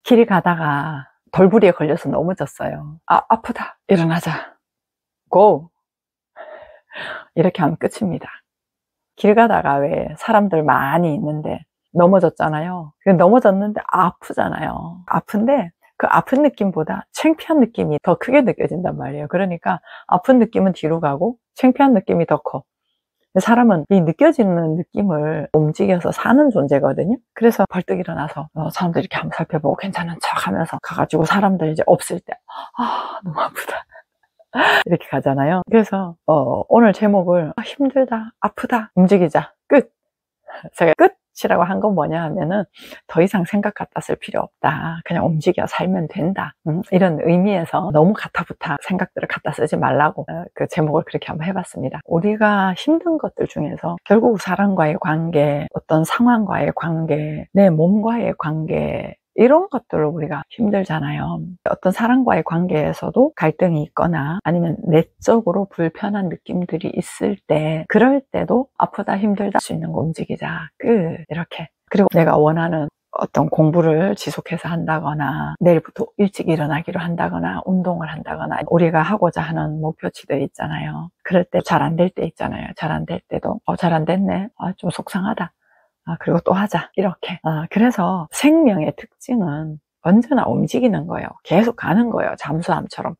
길 가다가 돌부리에 걸려서 넘어졌어요. 아프다. 일어나자. 고! 이렇게 하면 끝입니다. 길 가다가 왜 사람들 많이 있는데 넘어졌잖아요. 넘어졌는데 아프잖아요. 아픈데 그 아픈 느낌보다 창피한 느낌이 더 크게 느껴진단 말이에요. 그러니까 아픈 느낌은 뒤로 가고 창피한 느낌이 더 커. 사람은 이 느껴지는 느낌을 움직여서 사는 존재거든요. 그래서 벌떡 일어나서 사람들 이렇게 한번 살펴보고 괜찮은 척 하면서 가가지고 사람들 이제 없을 때 너무 아프다 이렇게 가잖아요. 그래서 오늘 제목을 힘들다, 아프다, 움직이자, 끝. 제가 끝이라고 한 건 뭐냐 하면은 더 이상 생각 갖다 쓸 필요 없다. 그냥 움직여 살면 된다. 이런 의미에서 너무 가타부타 생각들을 갖다 쓰지 말라고 그 제목을 그렇게 한번 해봤습니다. 우리가 힘든 것들 중에서 결국 사람과의 관계, 어떤 상황과의 관계, 내 몸과의 관계, 이런 것들로 우리가 힘들잖아요. 어떤 사람과의 관계에서도 갈등이 있거나 아니면 내적으로 불편한 느낌들이 있을 때, 그럴 때도 아프다, 힘들다 할 수 있는 거 움직이자. 끝. 이렇게. 그리고 내가 원하는 어떤 공부를 지속해서 한다거나 내일부터 일찍 일어나기로 한다거나 운동을 한다거나 우리가 하고자 하는 목표치들 있잖아요. 그럴 때 잘 안 될 때 있잖아요. 잘 안 될 때도 잘 안 됐네. 좀 속상하다. 그리고 또 하자. 이렇게. 그래서 생명의 특징은 언제나 움직이는 거예요. 계속 가는 거예요. 잠수함처럼.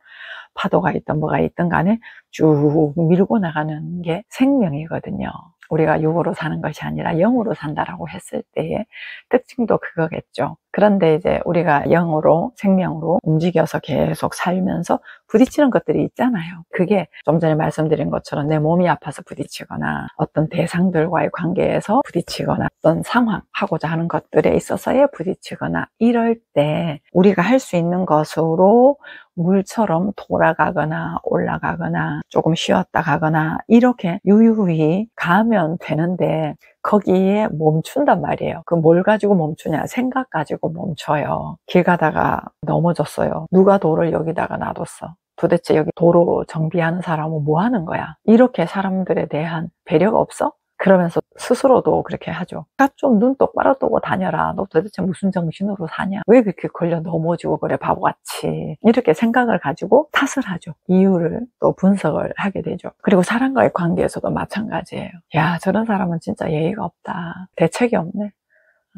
파도가 있든 뭐가 있든 간에 쭉 밀고 나가는 게 생명이거든요. 우리가 육으로 사는 것이 아니라 영으로 산다라고 했을 때의 특징도 그거겠죠. 그런데 이제 우리가 영으로, 생명으로 움직여서 계속 살면서 부딪히는 것들이 있잖아요. 그게 좀 전에 말씀드린 것처럼 내 몸이 아파서 부딪히거나 어떤 대상들과의 관계에서 부딪히거나 어떤 상황, 하고자 하는 것들에 있어서의 부딪히거나 이럴 때 우리가 할 수 있는 것으로 물처럼 돌아가거나 올라가거나 조금 쉬었다 가거나 이렇게 유유히 가면 되는데 거기에 멈춘단 말이에요. 그 뭘 가지고 멈추냐? 생각 가지고 멈춰요. 길 가다가 넘어졌어요. 누가 돌을 여기다가 놔뒀어? 도대체 여기 도로 정비하는 사람은 뭐 하는 거야? 이렇게 사람들에 대한 배려가 없어? 그러면서 스스로도 그렇게 하죠. 좀 눈 똑바로 뜨고 다녀라. 너 도대체 무슨 정신으로 사냐? 왜 그렇게 걸려 넘어지고 그래 바보같이. 이렇게 생각을 가지고 탓을 하죠. 이유를 또 분석을 하게 되죠. 그리고 사람과의 관계에서도 마찬가지예요. 야, 저런 사람은 진짜 예의가 없다. 대책이 없네.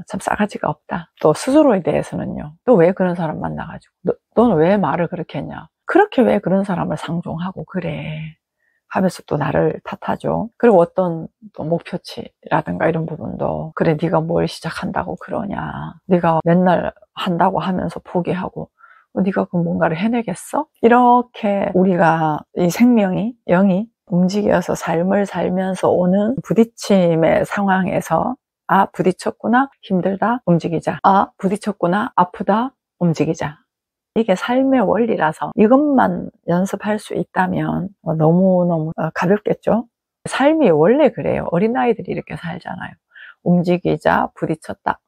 참 싸가지가 없다. 또 스스로에 대해서는요. 또 왜 그런 사람 만나가지고 너는 왜 말을 그렇게 했냐? 그렇게 왜 그런 사람을 상종하고 그래? 하면서 또 나를 탓하죠. 그리고 어떤 또 목표치라든가 이런 부분도 그래 네가 뭘 시작한다고 그러냐. 네가 맨날 한다고 하면서 포기하고 네가 그 뭔가를 해내겠어? 이렇게 우리가 이 생명이, 영이 움직여서 삶을 살면서 오는 부딪힘의 상황에서 부딪혔구나, 힘들다, 움직이자. 부딪혔구나, 아프다, 움직이자. 이게 삶의 원리라서 이것만 연습할 수 있다면 너무너무 가볍겠죠? 삶이 원래 그래요. 어린아이들이 이렇게 살잖아요. 움직이자, 부딪혔다,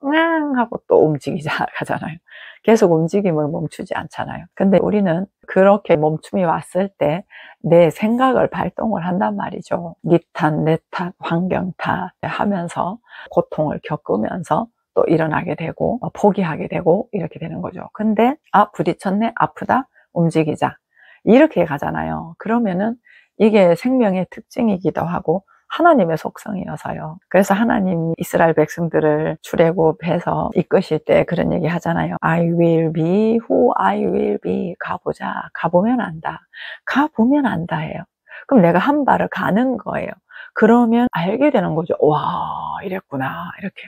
하고 또 움직이자 가잖아요. 계속 움직임을 멈추지 않잖아요. 근데 우리는 그렇게 멈춤이 왔을 때 내 생각을 발동을 한단 말이죠. 네 탓, 내 탓, 환경 탓 하면서 고통을 겪으면서 또 일어나게 되고 포기하게 되고 이렇게 되는 거죠. 근데 부딪혔네, 아프다, 움직이자 이렇게 가잖아요. 그러면은 이게 생명의 특징이기도 하고 하나님의 속성이어서요. 그래서 하나님 이스라엘 백성들을 출애굽해서 이끄실 때 그런 얘기 하잖아요. I will be who I will be. 가보자. 가보면 안다. 가보면 안다 해요. 그럼 내가 한 발을 가는 거예요. 그러면 알게 되는 거죠. 와, 이랬구나. 이렇게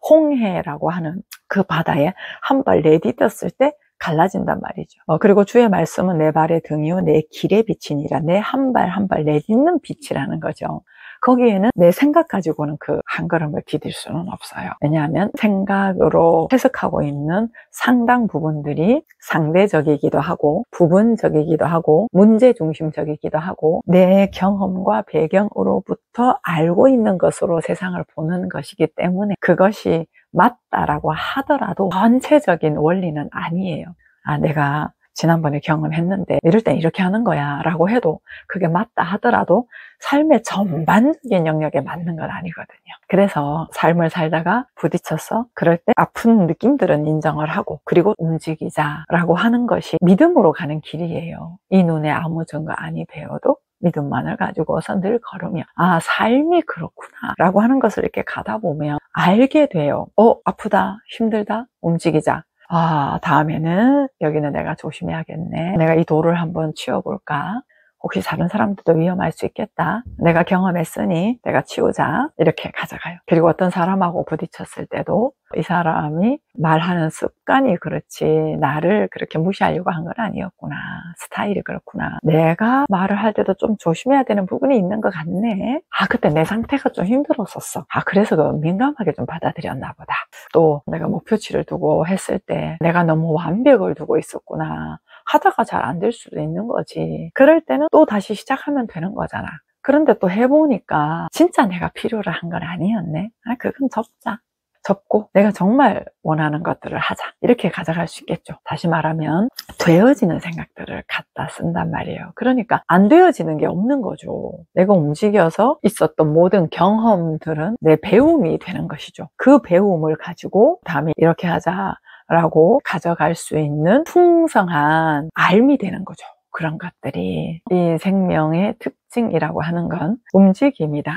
홍해라고 하는 그 바다에 한 발 내디뎠을 때 갈라진단 말이죠. 그리고 주의 말씀은 내 발의 등이요 내 길의 빛이니라. 내 한 발 한 발 내딛는 빛이라는 거죠. 거기에는 내 생각 가지고는 그 한 걸음을 디딜 수는 없어요. 왜냐하면 생각으로 해석하고 있는 상당 부분들이 상대적이기도 하고 부분적이기도 하고 문제중심적이기도 하고 내 경험과 배경으로부터 알고 있는 것으로 세상을 보는 것이기 때문에 그것이 맞다라고 하더라도 전체적인 원리는 아니에요. 내가 지난번에 경험했는데 이럴 땐 이렇게 하는 거야 라고 해도 그게 맞다 하더라도 삶의 전반적인 영역에 맞는 건 아니거든요. 그래서 삶을 살다가 부딪혔어. 그럴 때 아픈 느낌들은 인정을 하고 그리고 움직이자라고 하는 것이 믿음으로 가는 길이에요. 이 눈에 아무 증거 아니 배워도 믿음만을 가지고서 늘 걸으면 아, 삶이 그렇구나 라고 하는 것을 이렇게 가다 보면 알게 돼요. 아프다, 힘들다, 움직이자. 아, 다음에는 여기는 내가 조심해야겠네. 내가 이 돌을 한번 치워볼까? 혹시 다른 사람들도 위험할 수 있겠다. 내가 경험했으니 내가 치우자. 이렇게 가져가요. 그리고 어떤 사람하고 부딪혔을 때도 이 사람이 말하는 습관이 그렇지 나를 그렇게 무시하려고 한 건 아니었구나. 스타일이 그렇구나. 내가 말을 할 때도 좀 조심해야 되는 부분이 있는 것 같네. 아, 그때 내 상태가 좀 힘들었었어. 아, 그래서 민감하게 좀 받아들였나 보다. 또 내가 목표치를 두고 했을 때 내가 너무 완벽을 두고 있었구나. 하다가 잘 안 될 수도 있는 거지. 그럴 때는 또 다시 시작하면 되는 거잖아. 그런데 또 해보니까 진짜 내가 필요로 한 건 아니었네. 아, 그건 접고 내가 정말 원하는 것들을 하자. 이렇게 가져갈 수 있겠죠. 다시 말하면 되어지는 생각들을 갖다 쓴단 말이에요. 그러니까 안 되어지는 게 없는 거죠. 내가 움직여서 있었던 모든 경험들은 내 배움이 되는 것이죠. 그 배움을 가지고 다음에 이렇게 하자 라고 가져갈 수 있는 풍성한 알미 되는 거죠. 그런 것들이 이 생명의 특징이라고 하는 건 움직임이다.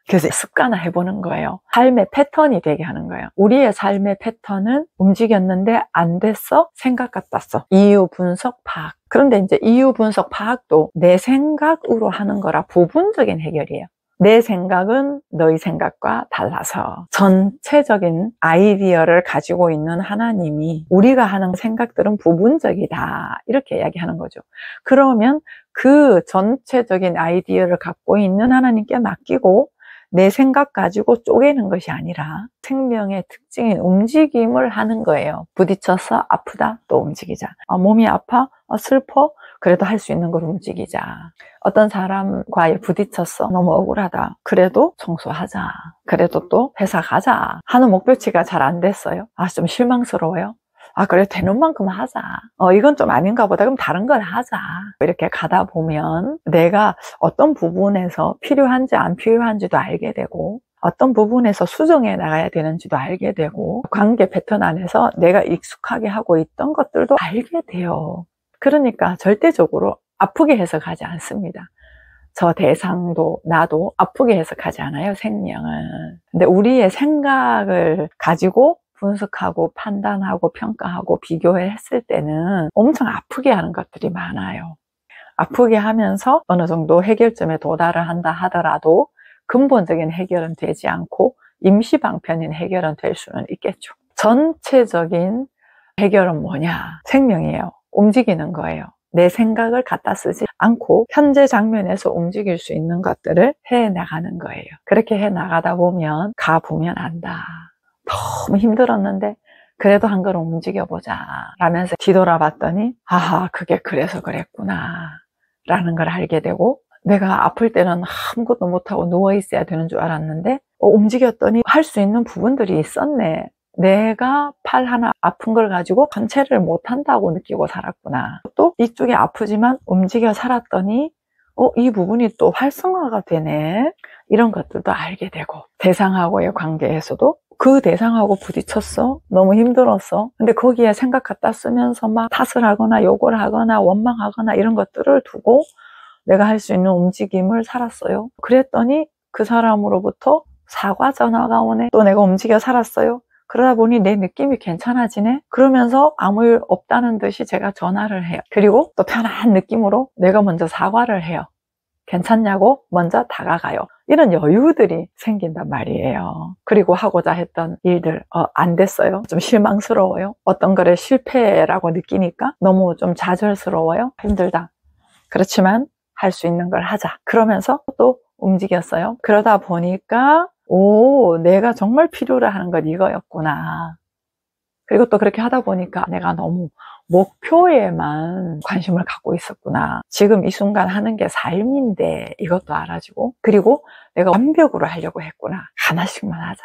그래서 습관화 해보는 거예요. 삶의 패턴이 되게 하는 거예요. 우리의 삶의 패턴은 움직였는데 안 됐어? 생각 같았어. 이유 분석 파악. 그런데 이제 이유 분석 파악도 내 생각으로 하는 거라 부분적인 해결이에요. 내 생각은 너희 생각과 달라서 전체적인 아이디어를 가지고 있는 하나님이 우리가 하는 생각들은 부분적이다 이렇게 이야기하는 거죠. 그러면 그 전체적인 아이디어를 갖고 있는 하나님께 맡기고 내 생각 가지고 쪼개는 것이 아니라 생명의 특징인 움직임을 하는 거예요. 부딪혀서 아프다? 또 움직이자. 몸이 아파? 슬퍼? 그래도 할 수 있는 걸 움직이자. 어떤 사람과의 부딪혔어. 너무 억울하다. 그래도 청소하자. 그래도 또 회사 가자. 하는 목표치가 잘 안 됐어요. 아, 좀 실망스러워요. 아, 그래, 되는 만큼 하자. 이건 좀 아닌가 보다. 그럼 다른 걸 하자. 이렇게 가다 보면 내가 어떤 부분에서 필요한지 안 필요한지도 알게 되고 어떤 부분에서 수정해 나가야 되는지도 알게 되고 관계 패턴 안에서 내가 익숙하게 하고 있던 것들도 알게 돼요. 그러니까 절대적으로 아프게 해석하지 않습니다. 저 대상도 나도 아프게 해석하지 않아요, 생명은. 근데 우리의 생각을 가지고 분석하고 판단하고 평가하고 비교했을 때는 엄청 아프게 하는 것들이 많아요. 아프게 하면서 어느 정도 해결점에 도달을 한다 하더라도 근본적인 해결은 되지 않고 임시방편인 해결은 될 수는 있겠죠. 전체적인 해결은 뭐냐? 생명이에요. 움직이는 거예요. 내 생각을 갖다 쓰지 않고 현재 장면에서 움직일 수 있는 것들을 해나가는 거예요. 그렇게 해나가다 보면 가보면 안다. 너무 힘들었는데 그래도 한 걸음 움직여보자 라면서 뒤돌아봤더니 아하, 그게 그래서 그랬구나 라는 걸 알게 되고 내가 아플 때는 아무것도 못하고 누워있어야 되는 줄 알았는데 움직였더니 할 수 있는 부분들이 있었네. 내가 팔 하나 아픈 걸 가지고 관찰을 못한다고 느끼고 살았구나. 또 이쪽이 아프지만 움직여 살았더니 이 부분이 또 활성화가 되네. 이런 것들도 알게 되고 대상하고의 관계에서도 그 대상하고 부딪혔어. 너무 힘들었어. 근데 거기에 생각 갖다 쓰면서 막 탓을 하거나 욕을 하거나 원망하거나 이런 것들을 두고 내가 할 수 있는 움직임을 살았어요. 그랬더니 그 사람으로부터 사과 전화가 오네. 또 내가 움직여 살았어요. 그러다 보니 내 느낌이 괜찮아지네. 그러면서 아무 일 없다는 듯이 제가 전화를 해요. 그리고 또 편한 느낌으로 내가 먼저 사과를 해요. 괜찮냐고 먼저 다가가요. 이런 여유들이 생긴단 말이에요. 그리고 하고자 했던 일들 안 됐어요. 좀 실망스러워요. 어떤 거를 실패라고 느끼니까 너무 좀 좌절스러워요. 힘들다. 그렇지만 할 수 있는 걸 하자. 그러면서 또 움직였어요. 그러다 보니까 내가 정말 필요로 하는 건 이거였구나. 그리고 또 그렇게 하다 보니까 내가 너무 목표에만 관심을 갖고 있었구나. 지금 이 순간 하는 게 삶인데 이것도 알아주고 그리고 내가 완벽으로 하려고 했구나. 하나씩만 하자.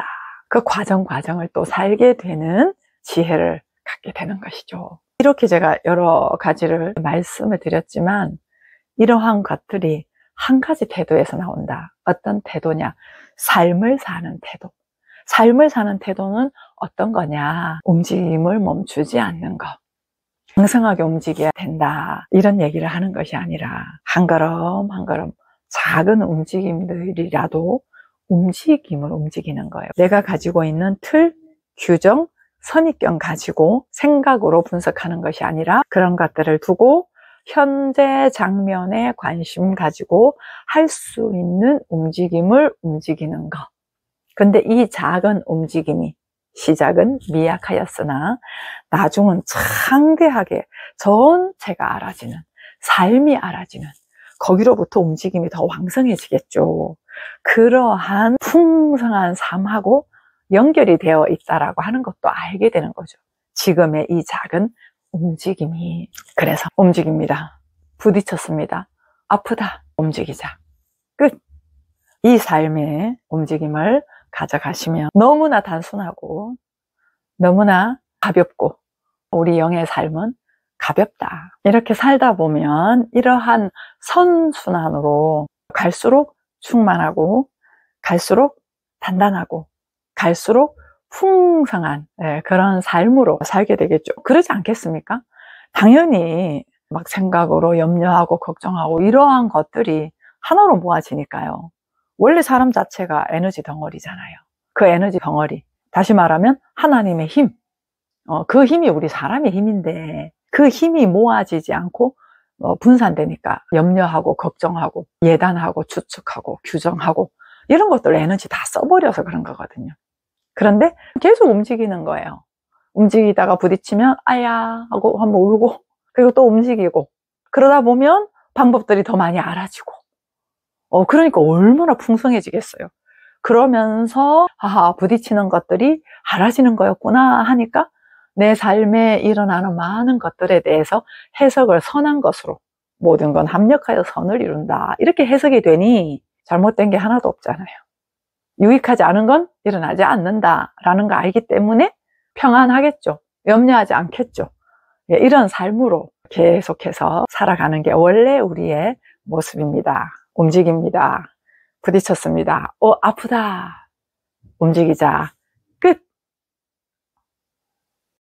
그 과정을 또 살게 되는 지혜를 갖게 되는 것이죠. 이렇게 제가 여러 가지를 말씀을 드렸지만 이러한 것들이 한 가지 태도에서 나온다. 어떤 태도냐? 삶을 사는 태도. 삶을 사는 태도는 어떤 거냐? 움직임을 멈추지 않는 것. 왕성하게 움직여야 된다. 이런 얘기를 하는 것이 아니라 한 걸음 한 걸음 작은 움직임들이라도 움직임을 움직이는 거예요. 내가 가지고 있는 틀, 규정, 선입견 가지고 생각으로 분석하는 것이 아니라 그런 것들을 두고 현재 장면에 관심 가지고 할 수 있는 움직임을 움직이는 것. 근데 이 작은 움직임이 시작은 미약하였으나 나중은 창대하게 전체가 알아지는, 삶이 알아지는, 거기로부터 움직임이 더 왕성해지겠죠. 그러한 풍성한 삶하고 연결이 되어 있다라고 하는 것도 알게 되는 거죠. 지금의 이 작은 움직임이. 그래서 움직입니다. 부딪혔습니다. 아프다. 움직이자. 끝. 이 삶의 움직임을 가져가시면 너무나 단순하고 너무나 가볍고 우리 영의 삶은 가볍다. 이렇게 살다 보면 이러한 선순환으로 갈수록 충만하고 갈수록 단단하고 갈수록 풍성한 그런 삶으로 살게 되겠죠. 그러지 않겠습니까? 당연히 막 생각으로 염려하고 걱정하고 이러한 것들이 하나로 모아지니까요. 원래 사람 자체가 에너지 덩어리잖아요. 그 에너지 덩어리, 다시 말하면 하나님의 힘, 그 힘이 우리 사람의 힘인데 그 힘이 모아지지 않고 분산되니까 염려하고 걱정하고 예단하고 추측하고 규정하고 이런 것들 에너지 다 써버려서 그런 거거든요. 그런데 계속 움직이는 거예요. 움직이다가 부딪히면 아야 하고 한번 울고 그리고 또 움직이고 그러다 보면 방법들이 더 많이 알아지고 그러니까 얼마나 풍성해지겠어요. 그러면서 부딪히는 것들이 알아지는 거였구나 하니까 내 삶에 일어나는 많은 것들에 대해서 해석을 선한 것으로 모든 건 합력하여 선을 이룬다. 이렇게 해석이 되니 잘못된 게 하나도 없잖아요. 유익하지 않은 건 일어나지 않는다라는 거 알기 때문에 평안하겠죠. 염려하지 않겠죠. 이런 삶으로 계속해서 살아가는 게 원래 우리의 모습입니다. 움직입니다. 부딪혔습니다. 아프다. 움직이자.